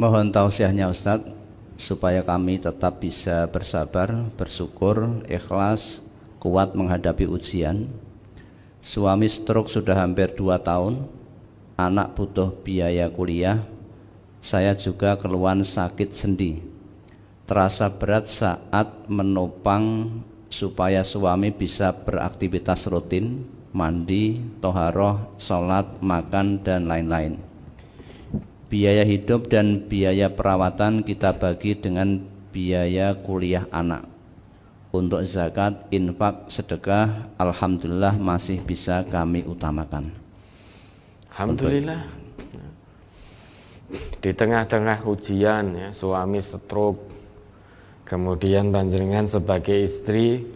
Mohon tausiahnya Ustadz, supaya kami tetap bisa bersabar, bersyukur, ikhlas, kuat menghadapi ujian. Suami stroke sudah hampir 2 tahun, anak butuh biaya kuliah, saya juga keluhan sakit sendi. Terasa berat saat menopang supaya suami bisa beraktivitas rutin, mandi, toharoh, sholat, makan, dan lain-lain. Biaya hidup dan biaya perawatan kita bagi dengan biaya kuliah anak. Untuk zakat, infak, sedekah, alhamdulillah masih bisa kami utamakan. Alhamdulillah. Di tengah-tengah ujian ya, suami stroke, kemudian panjenengan sebagai istri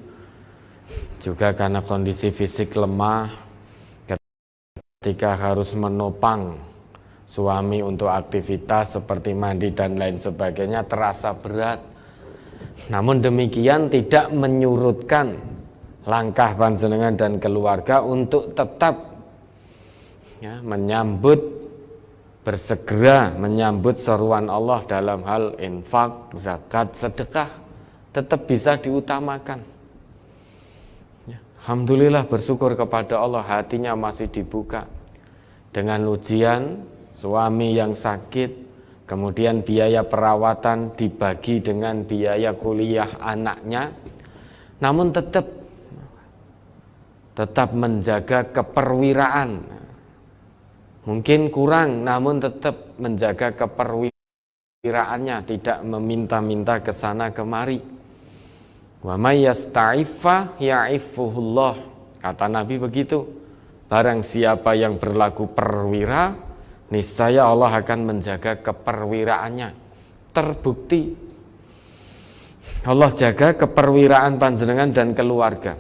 juga karena kondisi fisik lemah, ketika harus menopang suami untuk aktivitas seperti mandi dan lain sebagainya terasa berat. Namun demikian tidak menyurutkan langkah panjenengan dan keluarga untuk tetap ya, bersegera menyambut seruan Allah dalam hal infak, zakat, sedekah tetap bisa diutamakan. Ya, alhamdulillah, bersyukur kepada Allah, hatinya masih dibuka. Dengan ujian suami yang sakit, kemudian biaya perawatan dibagi dengan biaya kuliah anaknya, namun tetap menjaga keperwiraan. Mungkin kurang, namun tetap menjaga keperwiraannya, tidak meminta-minta ke sana kemari. Wa may yasta'iffa ya'iffuhullah. Kata Nabi begitu. Barang siapa yang berlaku perwira, niscaya Allah akan menjaga keperwiraannya. Terbukti Allah jaga keperwiraan panjenengan dan keluarga.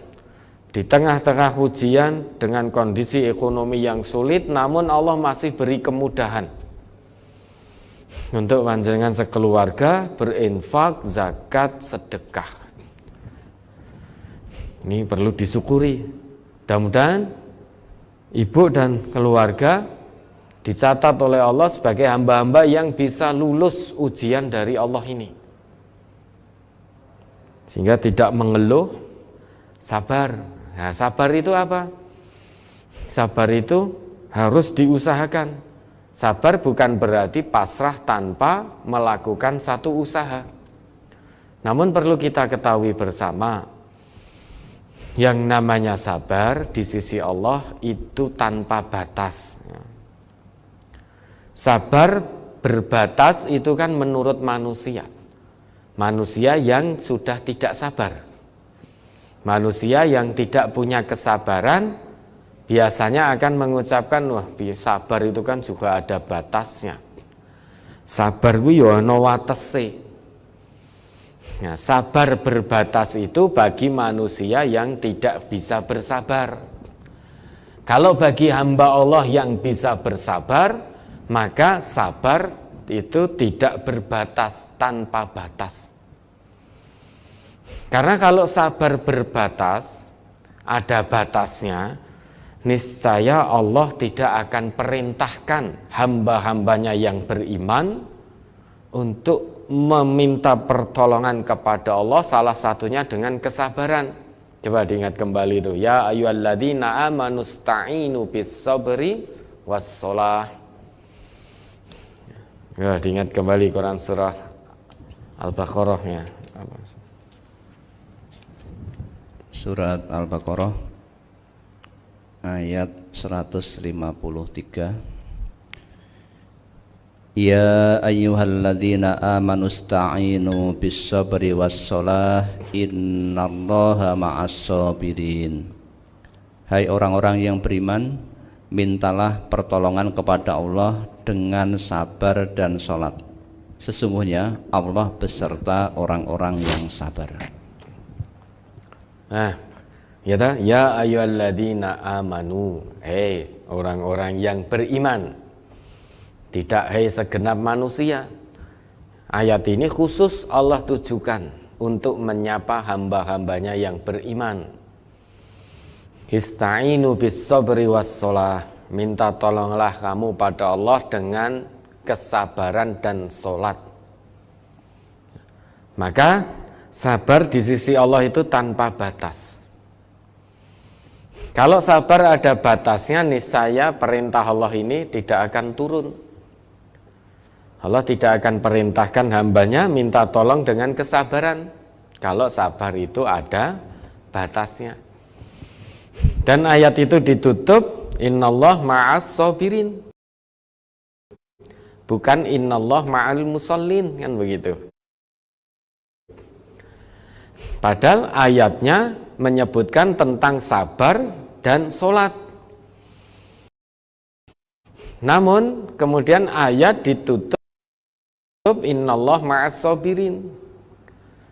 Di tengah-tengah ujian dengan kondisi ekonomi yang sulit, namun Allah masih beri kemudahan untuk panjenengan sekeluarga berinfak, zakat, sedekah. Ini perlu disyukuri. Mudah-mudahan ibu dan keluarga dicatat oleh Allah sebagai hamba-hamba yang bisa lulus ujian dari Allah ini, sehingga tidak mengeluh, sabar. Nah, sabar itu apa? Sabar itu harus diusahakan. Sabar bukan berarti pasrah tanpa melakukan satu usaha. Namun perlu kita ketahui bersama, yang namanya sabar di sisi Allah itu tanpa batas. Sabar berbatas itu kan menurut manusia. Manusia yang sudah tidak sabar. Manusia yang tidak punya kesabaran biasanya akan mengucapkan, wah sabar itu kan juga ada batasnya. Sabar ku yo ana watese. Nah, sabar berbatas itu bagi manusia yang tidak bisa bersabar. Kalau bagi hamba Allah yang bisa bersabar, maka sabar itu tidak berbatas, tanpa batas. Karena kalau sabar berbatas, ada batasnya, niscaya Allah tidak akan perintahkan hamba-hambanya yang beriman untuk meminta pertolongan kepada Allah, salah satunya dengan kesabaran. Coba diingat kembali itu, ya ayyuhalladzina amanu sta'inu bis-sabri was-shalah. Ya, diingat kembali Quran surah Al-Baqarah ya. Surat Al-Baqarah ayat 153. Ya ayyuhalladzina amanu sta'inu bis-sabri was-shalah innallaha ma'as-sabirin. Hai orang-orang yang beriman, mintalah pertolongan kepada Allah dengan sabar dan salat. Sesungguhnya Allah beserta orang-orang yang sabar. Nah, ya ayyuhalladzina amanu, orang-orang yang beriman. Tidak segenap manusia. Ayat ini khusus Allah tujukan untuk menyapa hamba-hambanya yang beriman. Ista'inu bis sabri was shalah. Minta tolonglah kamu pada Allah dengan kesabaran dan sholat. Maka sabar di sisi Allah itu tanpa batas. Kalau sabar ada batasnya, niscaya perintah Allah ini tidak akan turun. Allah tidak akan perintahkan hambanya minta tolong dengan kesabaran. Kalau sabar itu ada batasnya. Dan ayat itu ditutup, innallah ma'as sabirin. Bukan innallah ma'al musallin, kan begitu. Padahal ayatnya menyebutkan tentang sabar dan sholat. Namun kemudian ayat ditutup, innallah ma'as sabirin.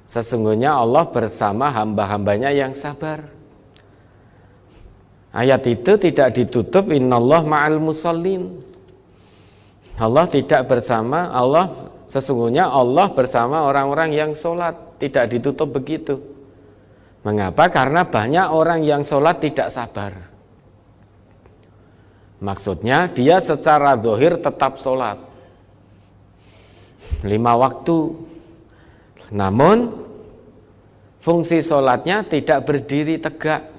Sesungguhnya Allah bersama hamba-hambanya yang sabar. Ayat itu tidak ditutup innallah ma'al musallin. Allah tidak bersama, sesungguhnya Allah bersama orang-orang yang sholat. Tidak ditutup begitu. Mengapa? Karena banyak orang yang sholat tidak sabar. Maksudnya dia secara zahir tetap sholat 5 waktu, namun fungsi sholatnya tidak berdiri tegak.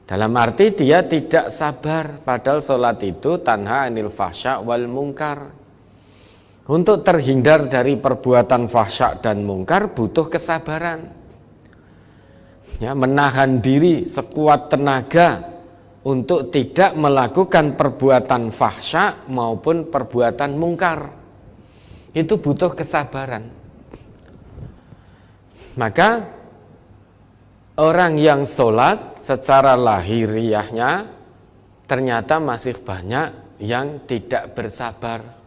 Dalam arti dia tidak sabar, padahal sholat itu tanha anil fahsya wal mungkar. Untuk terhindar dari perbuatan fahsya dan mungkar butuh kesabaran. Ya, menahan diri sekuat tenaga untuk tidak melakukan perbuatan fahsya maupun perbuatan mungkar. Itu butuh kesabaran. Maka orang yang sholat secara lahiriahnya ternyata masih banyak yang tidak bersabar.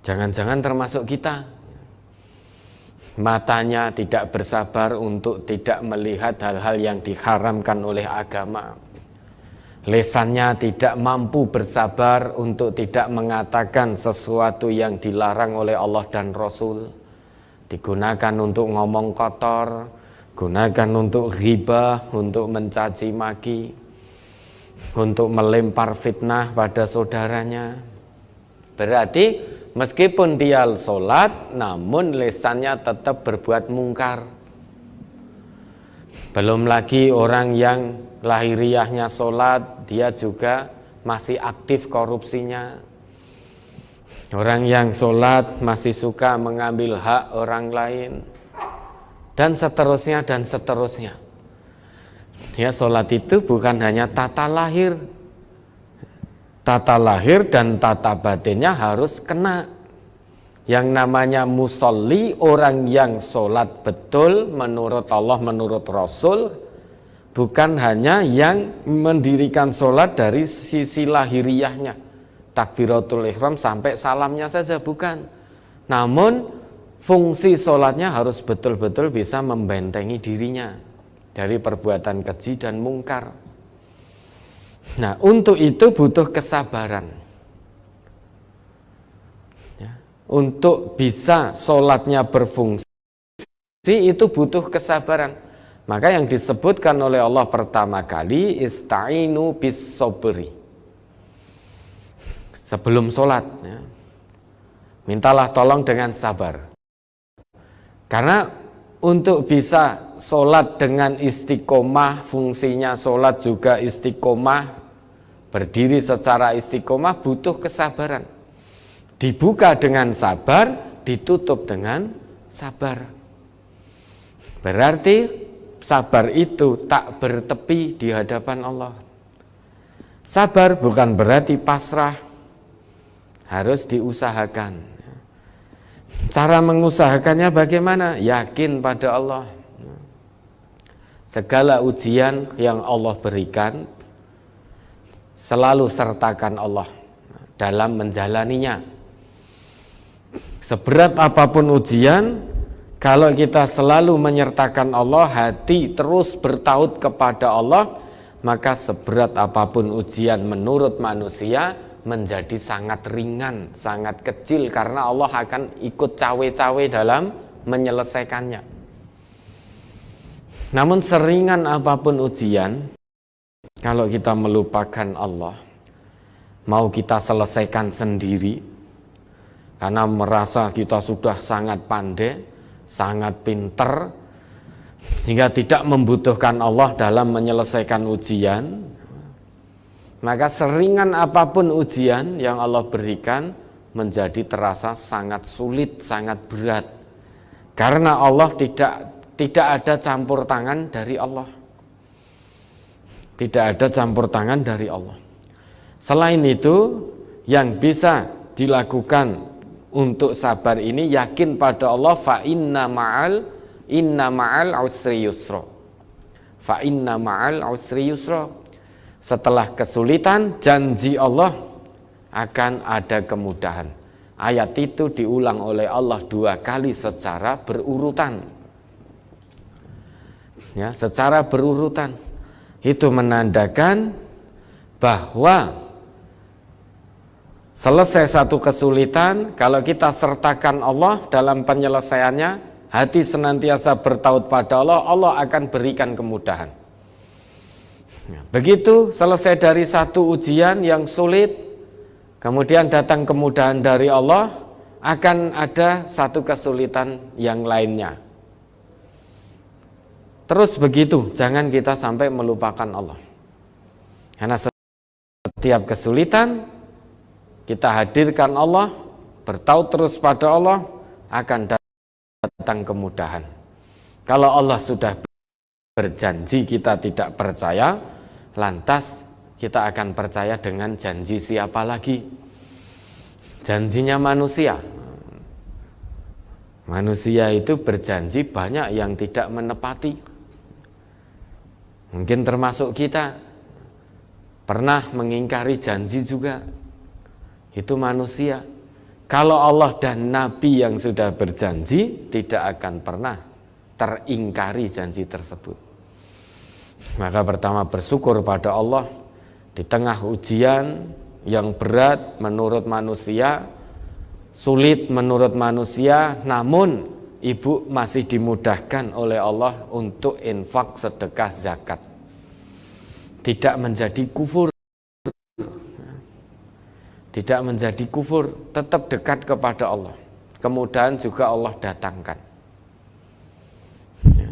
Jangan-jangan termasuk kita. Matanya tidak bersabar untuk tidak melihat hal-hal yang diharamkan oleh agama. Lisannya tidak mampu bersabar untuk tidak mengatakan sesuatu yang dilarang oleh Allah dan Rasul. Digunakan untuk ngomong kotor, gunakan untuk ghibah, untuk mencaci maki, untuk melempar fitnah pada saudaranya. Berarti meskipun dia sholat, namun lisannya tetap berbuat mungkar. Belum lagi orang yang lahiriahnya sholat, dia juga masih aktif korupsinya. Orang yang sholat masih suka mengambil hak orang lain. Dan seterusnya, dan seterusnya. Dia sholat itu bukan hanya tata lahir. Tata lahir dan tata batinnya harus kena. Yang namanya musolli, orang yang sholat betul menurut Allah, menurut Rasul, bukan hanya yang mendirikan sholat dari sisi lahiriahnya, takbiratul ihram sampai salamnya saja, bukan. Namun fungsi sholatnya harus betul-betul bisa membentengi dirinya dari perbuatan keji dan mungkar. Nah, untuk itu butuh kesabaran. Ya, untuk bisa sholatnya berfungsi, itu butuh kesabaran. Maka yang disebutkan oleh Allah pertama kali, ista'inu bis sobri. Sebelum sholat, ya, mintalah tolong dengan sabar. Karena untuk bisa sholat dengan istiqomah, fungsinya sholat juga istiqomah, berdiri secara istiqomah butuh kesabaran. Dibuka dengan sabar, ditutup dengan sabar. Berarti sabar itu tak bertepi di hadapan Allah. Sabar bukan berarti pasrah, harus diusahakan. Cara mengusahakannya bagaimana? Yakin pada Allah. Segala ujian yang Allah berikan, selalu sertakan Allah dalam menjalaninya. Seberat apapun ujian, kalau kita selalu menyertakan Allah, hati terus bertaut kepada Allah, maka seberat apapun ujian menurut manusia menjadi sangat ringan, sangat kecil, karena Allah akan ikut cawe-cawe dalam menyelesaikannya. Namun seringan apapun ujian, kalau kita melupakan Allah, mau kita selesaikan sendiri karena merasa kita sudah sangat pandai, sangat pinter, sehingga tidak membutuhkan Allah dalam menyelesaikan ujian. Maka seringan apapun ujian yang Allah berikan menjadi terasa sangat sulit, sangat berat, karena Allah tidak ada campur tangan dari Allah. Tidak ada campur tangan dari Allah. Selain itu, yang bisa dilakukan untuk sabar ini yakin pada Allah, fa inna ma'al usri yusra. Fa inna ma'al usri yusra. Setelah kesulitan, janji Allah akan ada kemudahan. Ayat itu diulang oleh Allah 2 kali secara berurutan. Ya, secara berurutan. Itu menandakan bahwa selesai satu kesulitan, kalau kita sertakan Allah dalam penyelesaiannya, hati senantiasa bertaut pada Allah, Allah akan berikan kemudahan. Begitu selesai dari satu ujian yang sulit, kemudian datang kemudahan dari Allah, akan ada satu kesulitan yang lainnya. Terus begitu, jangan kita sampai melupakan Allah. Karena setiap kesulitan, kita hadirkan Allah, bertaut terus pada Allah, akan datang kemudahan. Kalau Allah sudah berjanji kita tidak percaya, lantas kita akan percaya dengan janji siapa lagi? Janjinya manusia. Manusia itu berjanji banyak yang tidak menepati. Mungkin termasuk kita pernah mengingkari janji juga. Itu manusia. Kalau Allah dan Nabi yang sudah berjanji, tidak akan pernah teringkari janji tersebut. Maka pertama bersyukur pada Allah di tengah ujian yang berat menurut manusia, sulit menurut manusia, namun ibu masih dimudahkan oleh Allah untuk infak, sedekah, zakat. Tidak menjadi kufur. Tidak menjadi kufur, tetap dekat kepada Allah. Kemudahan juga Allah datangkan.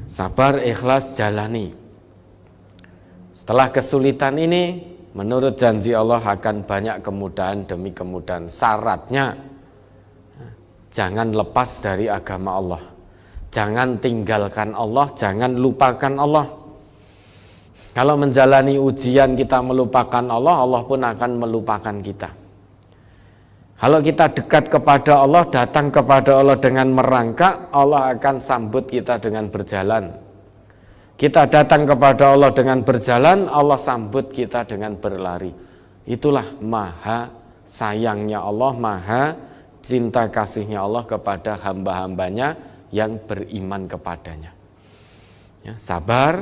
Sabar, ikhlas, jalani. Setelah kesulitan ini, menurut janji Allah akan banyak kemudahan demi kemudahan. Syaratnya, jangan lepas dari agama Allah. Jangan tinggalkan Allah, jangan lupakan Allah. Kalau menjalani ujian kita melupakan Allah, Allah pun akan melupakan kita. Kalau kita dekat kepada Allah, datang kepada Allah dengan merangkak, Allah akan sambut kita dengan berjalan. Kita datang kepada Allah dengan berjalan, Allah sambut kita dengan berlari. Itulah maha sayangnya Allah, maha cinta kasihnya Allah kepada hamba-hambanya yang beriman kepadanya. Ya, sabar,